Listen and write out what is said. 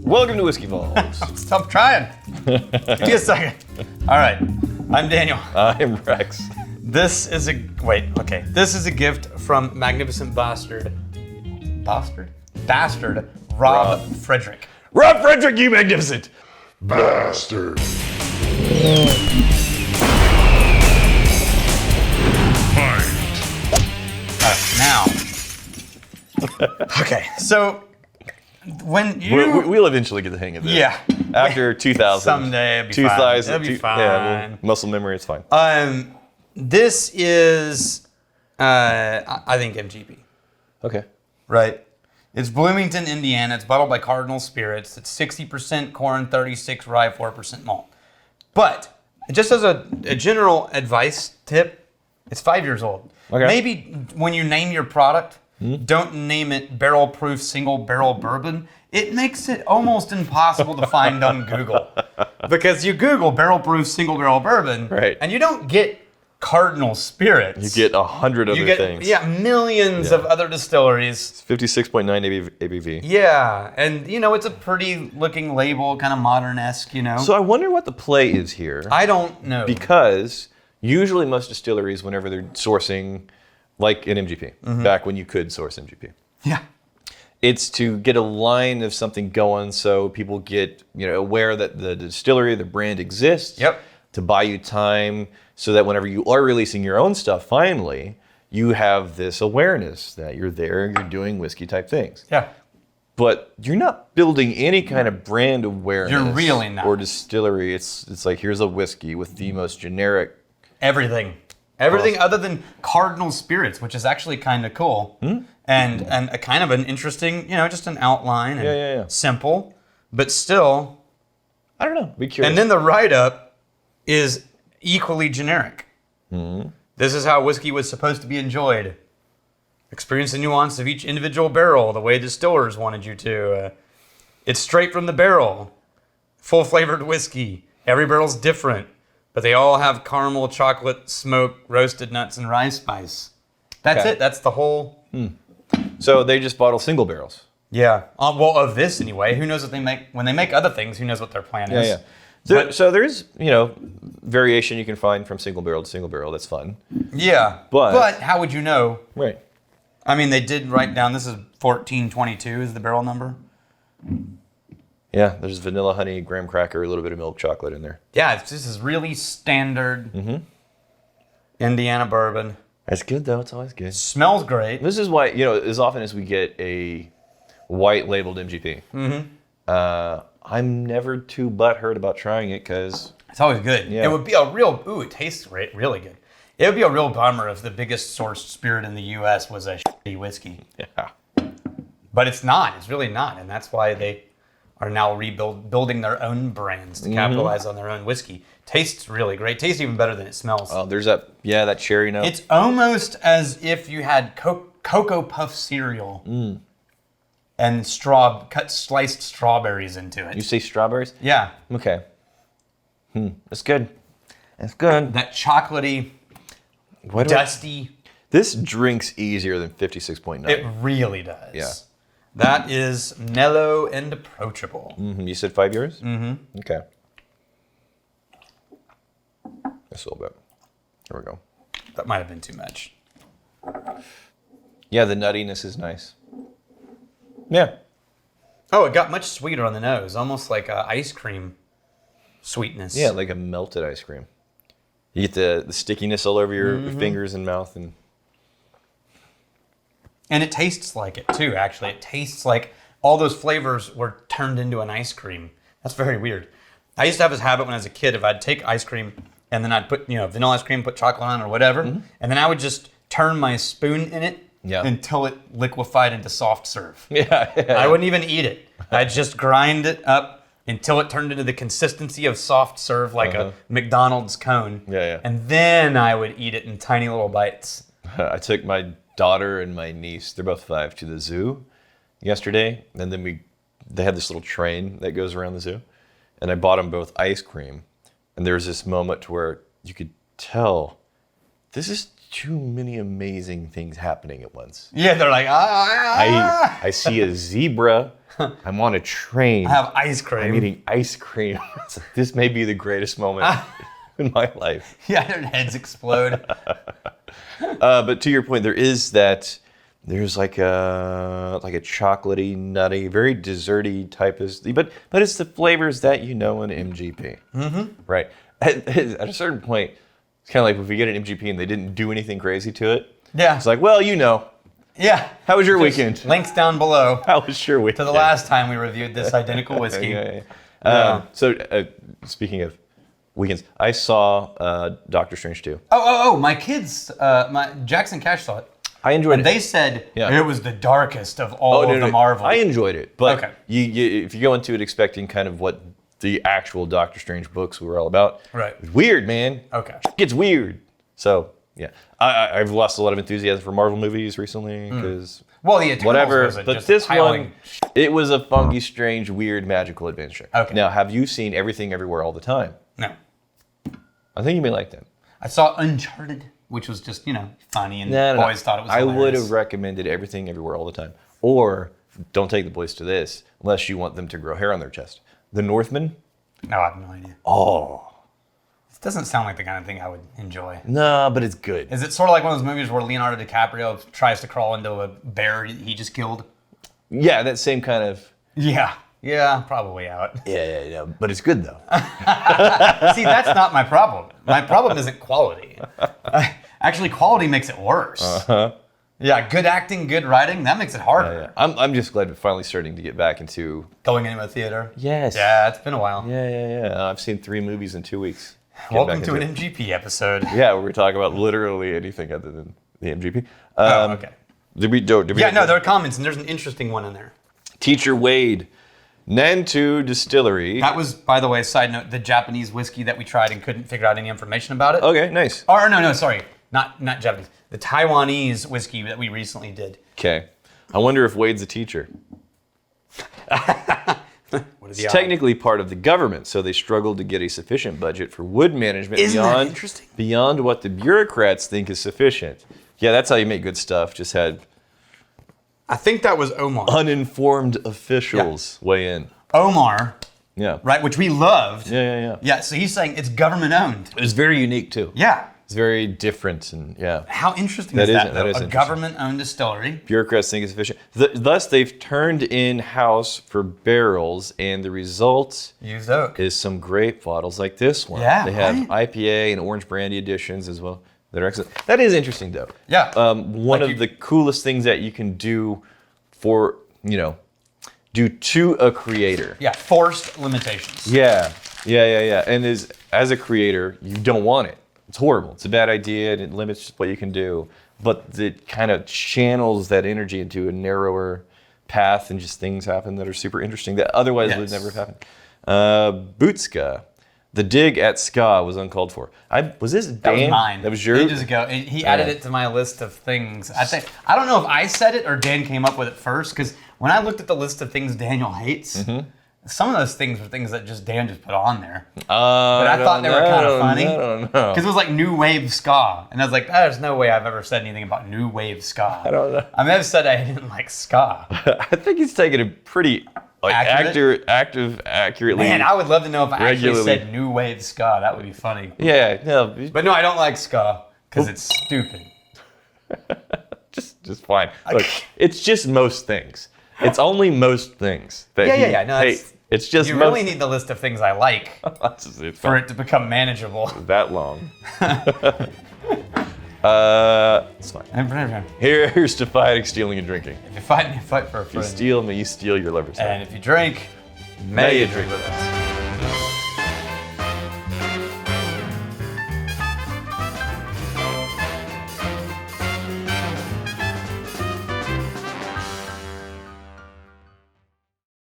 Welcome to Whiskey Vaults. Stop trying. Give me a second. All right, I'm Daniel. I'm Rex. This is a gift from Magnificent Bastard Rob Frederick. Rob Frederick, you magnificent Bastard. Now, okay, so when you we'll eventually get the hang of this. Yeah. After 2000. Someday it'll be 2000, fine. It'll be fine. Yeah, muscle memory, it's fine. This is I think MGP. Okay. Right. It's Bloomington, Indiana. It's bottled by Cardinal Spirits. It's 60% corn, 36 rye, 4% malt. But just as a general advice tip, it's 5 years old. Okay. Maybe when you name your product, don't name it barrel proof single barrel bourbon. It makes it almost impossible to find on Google. Because you Google barrel proof single barrel bourbon, right, and you don't get Cardinal Spirits. You get 100 other things. Yeah, millions of other distilleries. It's 56.9 ABV. Yeah, and it's a pretty looking label, kind of modern-esque, So I wonder what the play is here. I don't know. Because usually most distilleries, whenever they're sourcing, like an MGP, back when you could source MGP. Yeah. It's to get a line of something going so people get aware that the distillery, the brand exists. Yep. To buy you time so that whenever you are releasing your own stuff, finally, you have this awareness that you're there and you're doing whiskey type things. Yeah. But you're not building any kind of brand awareness. You're really not. Or distillery. It's like, here's a whiskey with the most generic. Everything other than Cardinal Spirits, which is actually kind of cool. And a kind of an interesting, just an outline and simple, but still. I don't know. Be curious. And then the write-up is equally generic. This is how whiskey was supposed to be enjoyed. Experience the nuance of each individual barrel the way distillers wanted you to. It's straight from the barrel. Full flavored whiskey. Every barrel's different, but they all have caramel, chocolate, smoke, roasted nuts, and rye spice. That's it. That's the whole. So they just bottle single barrels. Yeah. Well, of this anyway. Who knows what they make? When they make other things, who knows what their plan is? Yeah. So there's, variation you can find from single barrel to single barrel. That's fun. Yeah. But how would you know? Right. I mean, they did write down, this is 1422 is the barrel number. Yeah, there's vanilla, honey, graham cracker, a little bit of milk chocolate in there. Yeah, this is really standard Indiana bourbon. That's good, though. It's always good. Smells great. This is why, as often as we get a white labeled MGP, I'm never too butthurt about trying it because it's always good. Yeah. It would be a real, it tastes great, really good. It would be a real bummer if the biggest sourced spirit in the U.S. was a shitty whiskey. Yeah. But it's not. It's really not. And that's why they are now building their own brands to capitalize on their own whiskey. Tastes really great. Tastes even better than it smells. Oh, there's that cherry note. It's almost as if you had Cocoa Puff cereal and sliced strawberries into it. You say strawberries? Yeah. Okay. That's good. That's good. That chocolatey, dusty. This drinks easier than 56.9. It really does. Yeah. That is mellow and approachable. You said 5 years? Mm-hmm. Okay. Just a little bit. There we go. That might have been too much. Yeah, the nuttiness is nice. Yeah. Oh, it got much sweeter on the nose, almost like ice cream sweetness. Yeah, like a melted ice cream. You get the stickiness all over your fingers and mouth. And it tastes like it, too, actually. It tastes like all those flavors were turned into an ice cream. That's very weird. I used to have this habit when I was a kid. If I'd take ice cream and then I'd put, vanilla ice cream, put chocolate on it or whatever, and then I would just turn my spoon in it until it liquefied into soft serve. Yeah. I wouldn't even eat it. I'd just grind it up until it turned into the consistency of soft serve, like a McDonald's cone. Yeah. And then I would eat it in tiny little bites. I took my daughter and my niece, they're both 5, to the zoo yesterday. And then they had this little train that goes around the zoo. And I bought them both ice cream. And there was this moment where you could tell this is too many amazing things happening at once. Yeah, they're like, I see a zebra. I'm on a train. I have ice cream. I'm eating ice cream. This may be the greatest moment in my life. Yeah, their heads explode. But to your point, there's like a chocolatey, nutty, very desserty type of, but it's the flavors that you know in MGP. Mm-hmm. Right. At a certain point, it's kind of like if we get an MGP and they didn't do anything crazy to it. Yeah. It's like, well, you know. Yeah. How was your weekend? Links down below. How was your weekend? To the last time we reviewed this identical whiskey. Yeah. So speaking of weekends, I saw Doctor Strange 2. Oh! My kids, my Jackson Cash saw it. I enjoyed it. They said Yeah. it was the darkest of all of the Marvel. I enjoyed it, but Okay. if you go into it expecting kind of what the actual Doctor Strange books were all about, Right. it's weird, man. Okay. It gets weird. So yeah, I've lost a lot of enthusiasm for Marvel movies recently because Well, the Eternals whatever. was But just this piling. one, it was a funky, strange, weird, magical adventure. Okay. Now, have you seen Everything Everywhere All the Time? No. I think you may like that. I saw Uncharted, which was just, funny, and boys thought it was I hilarious. would have recommended Everything Everywhere All the Time. Or don't take the boys to this unless you want them to grow hair on their chest. The Northman. No, I have no idea. Oh. This doesn't sound like the kind of thing I would enjoy. No, but it's good. Is it sort of like one of those movies where Leonardo DiCaprio tries to crawl into a bear he just killed? Yeah, that same kind of. Yeah, probably out. Yeah. But it's good though. See, that's not my problem. My problem isn't quality. Actually, quality makes it worse. Uh-huh. Yeah, good acting, good writing, that makes it harder. Yeah. I'm just glad we're finally starting to get back into. Going into a theater. Yes. Yeah, it's been a while. Yeah. I've seen 3 movies in 2 weeks. Welcome to an MGP episode. Yeah, where we talk about literally anything other than the MGP. Okay. Did we Yeah, no, there are comments, and there's an interesting one in there. Teacher Wade, Nantu Distillery. That was, by the way, side note, the Japanese whiskey that we tried and couldn't figure out any information about it. Okay, nice. Or no, sorry, not Japanese. The Taiwanese whiskey that we recently did. Okay. I wonder if Wade's a teacher. What is It's technically part of the government, so they struggled to get a sufficient budget for wood management beyond what the bureaucrats think is sufficient. Yeah, that's how you make good stuff. Just had I think that was Omar. uninformed officials weigh in. Omar, Yeah. right, which we loved. Yeah. Yeah, so he's saying it's government owned. It was very unique too. Yeah. It's very different and yeah. How interesting That is is- that, that though? is A interesting. government-owned distillery. Bureaucrats think it's efficient. Thus, they've turned in-house for barrels, and the result Used oak. is some great bottles like this one. Yeah, They have right. IPA and orange brandy editions as well. That are excellent. That is interesting, though. Yeah. One Like of the coolest things that you can do for, do to a creator. Yeah, forced limitations. Yeah. And as a creator, you don't want it. It's horrible. It's a bad idea, and it limits what you can do. But it kind of channels that energy into a narrower path, and just things happen that are super interesting that otherwise would never have happened. Bootska. The dig at ska was uncalled for. Was this Dan? That was mine. That was yours? Ages ago. He added it to my list of things. I don't know if I said it or Dan came up with it first, because when I looked at the list of things Daniel hates, some of those things were things that Dan just put on there. But I thought they were kind of funny. I don't know. Because it was like new wave ska. And I was like, there's no way I've ever said anything about new wave ska. I don't know. I may have said I didn't like ska. I think he's taking a pretty accurately. Man, I would love to know if I actually regularly. said new wave ska. That would be funny. Yeah, no, But no, I don't like ska because it's stupid. just fine. Look, it's just most things. It's only most things that Yeah. No, it's just you most, really need the list of things I like it's for not it to become manageable. that long. It's fine. If Here's to fighting, stealing, and drinking. you fight, you fight for a If you friend. steal, may you steal your lover's heart. And if you drink, may you drink with us.